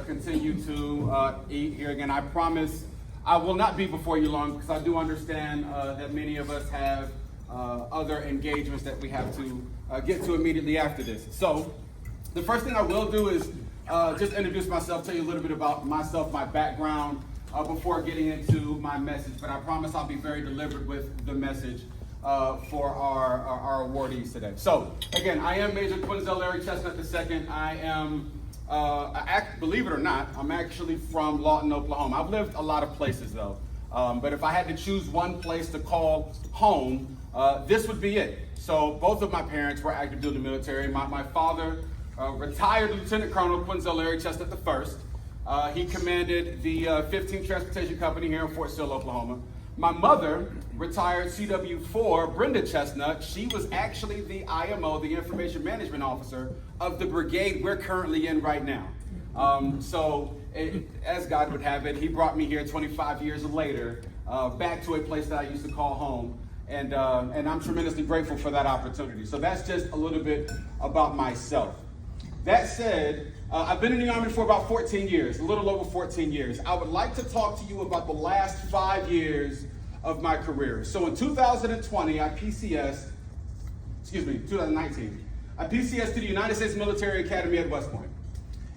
continue to eat here again. I promise I will not be before you long, because I do understand that many of us have other engagements that we have to get to immediately after this. So the first thing I will do is just introduce myself, tell you a little bit about myself, my background, before getting into my message. But I promise I'll be very deliberate with the message for our awardees today. So again, I am Major Quinzel Chestnut II. I am, believe it or not, I'm actually from Lawton, Oklahoma. I've lived a lot of places though. But if I had to choose one place to call home, this would be it. So both of my parents were active duty military. My father, retired Lieutenant Colonel Quinzel Chestnut I. He commanded the 15th Transportation Company here in Fort Sill, Oklahoma. My mother, retired CW4 Brenda Chestnut. She was actually the IMO, the Information Management Officer of the brigade we're currently in right now. As God would have it, he brought me here 25 years later, back to a place that I used to call home. And I'm tremendously grateful for that opportunity. So that's just a little bit about myself. That said, I've been in the Army for about 14 years, a little over 14 years. I would like to talk to you about the last 5 years of my career. So in 2019, I PCS to the United States Military Academy at West Point.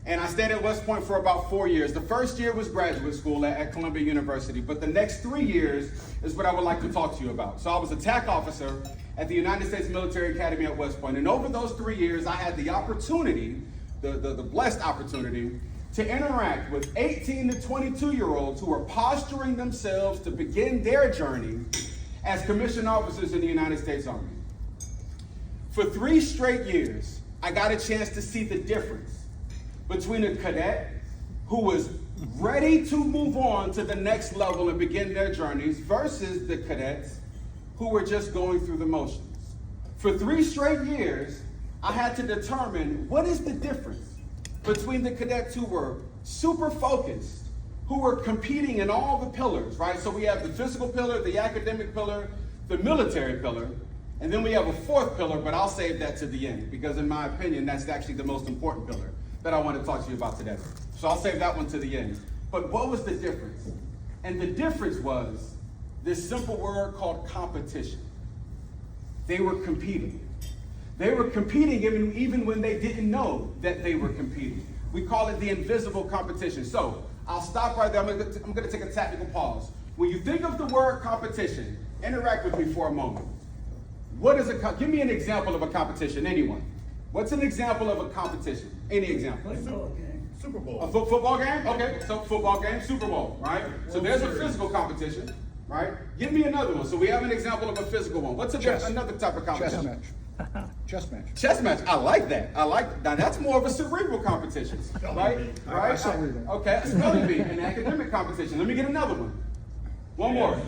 And I stayed at West Point for about 4 years. The first year was graduate school at Columbia University, but the next 3 years is what I would like to talk to you about. So I was a TAC officer at the United States Military Academy at West Point. And over those 3 years, I had the opportunity, the blessed opportunity, to interact with 18 to 22-year-olds who were posturing themselves to begin their journey as commissioned officers in the United States Army. For 3 straight years, I got a chance to see the difference between a cadet who was ready to move on to the next level and begin their journeys versus the cadets who were just going through the motions. For 3 straight years, I had to determine what is the difference between the cadets who were super focused, who were competing in all the pillars, right? So we have the physical pillar, the academic pillar, the military pillar, and then we have a 4th pillar, but I'll save that to the end, because in my opinion, that's actually the most important pillar that I want to talk to you about today. So I'll save that one to the end. But what was the difference? And the difference was this simple word called competition. They were competing. They were competing even when they didn't know that they were competing. We call it the invisible competition. So I'll stop right there. I'm going to take a tactical pause. When you think of the word competition, interact with me for a moment. Give me an example of a competition, anyone. What's an example of a competition? Any example? Football game. Super Bowl. A football game? Okay, so football game, Super Bowl, right? So there's a physical competition, right? Give me another one. So we have an example of a physical one. What's another type of competition? Chess match. Chess match. I like that. Now that's more of a cerebral competition, right? Right? Okay, spelling bee, an academic competition. Let me get another one. One more.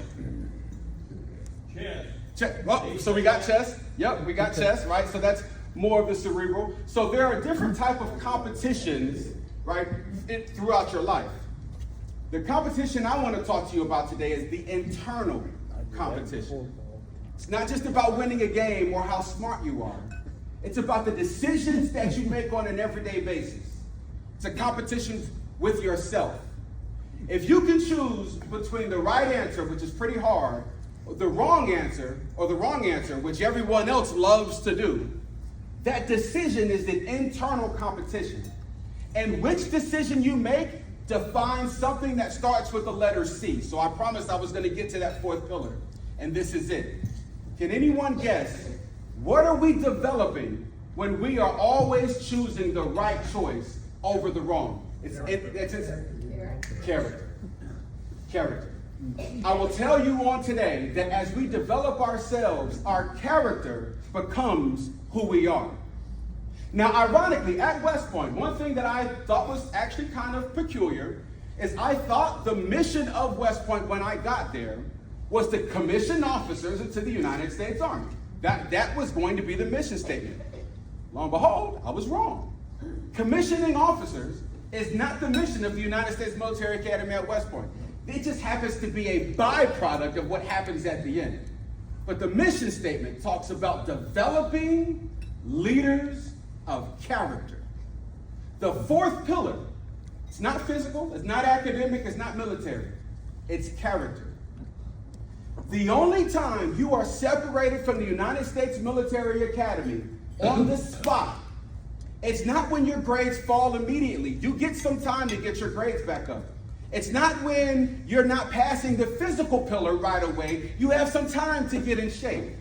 Chess. Well, so we got chess. Yep, we got chess, right? So that's more of the cerebral. So there are different type of competitions, right, throughout your life. The competition I want to talk to you about today is the internal competition. It's not just about winning a game or how smart you are. It's about the decisions that you make on an everyday basis. It's a competition with yourself. If you can choose between the right answer, which is pretty hard, or the wrong answer, which everyone else loves to do, that decision is the internal competition. And which decision you make defines something that starts with the letter C. So I promised I was going to get to that 4th pillar, and this is it. Can anyone guess, what are we developing when we are always choosing the right choice over the wrong? It's character. Character. I will tell you on today that as we develop ourselves, our character becomes who we are. Now, ironically, at West Point, one thing that I thought was actually kind of peculiar is I thought the mission of West Point when I got there was to commission officers into the United States Army. That was going to be the mission statement. Lo and behold, I was wrong. Commissioning officers is not the mission of the United States Military Academy at West Point. It just happens to be a byproduct of what happens at the end. But the mission statement talks about developing leaders of character. The 4th pillar It's not physical, it's not academic, it's not military. It's character. The only time you are separated from the United States Military Academy on the spot, it's not when your grades fall immediately. You get some time to get your grades back up. It's not when you're not passing the physical pillar right away. You have some time to get in shape.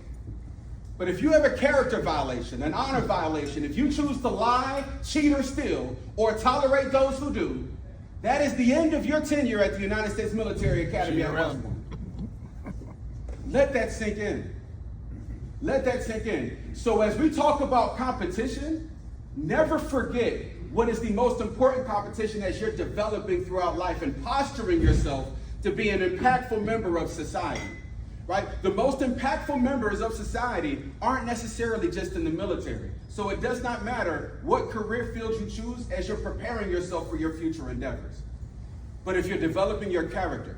But if you have a character violation, an honor violation, if you choose to lie, cheat, or steal, or tolerate those who do, that is the end of your tenure at the United States Military Academy at West Point. Let that sink in. Let that sink in. So as we talk about competition, never forget what is the most important competition as you're developing throughout life and posturing yourself to be an impactful member of society. Right? The most impactful members of society aren't necessarily just in the military. So it does not matter what career field you choose as you're preparing yourself for your future endeavors. But if you're developing your character,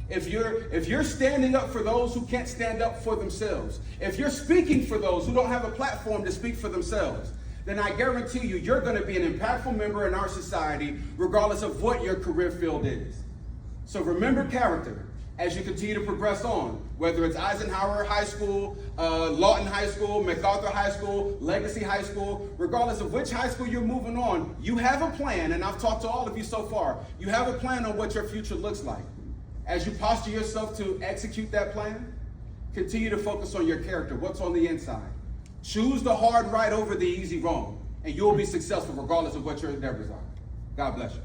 if you're standing up for those who can't stand up for themselves, if you're speaking for those who don't have a platform to speak for themselves, then I guarantee you, you're going to be an impactful member in our society, regardless of what your career field is. So remember character as you continue to progress on, whether it's Eisenhower High School, Lawton High School, MacArthur High School, Legacy High School, regardless of which high school you're moving on, you have a plan, and I've talked to all of you so far, you have a plan on what your future looks like. As you posture yourself to execute that plan, continue to focus on your character, what's on the inside. Choose the hard right over the easy wrong, and you'll be successful regardless of what your endeavors are. God bless you.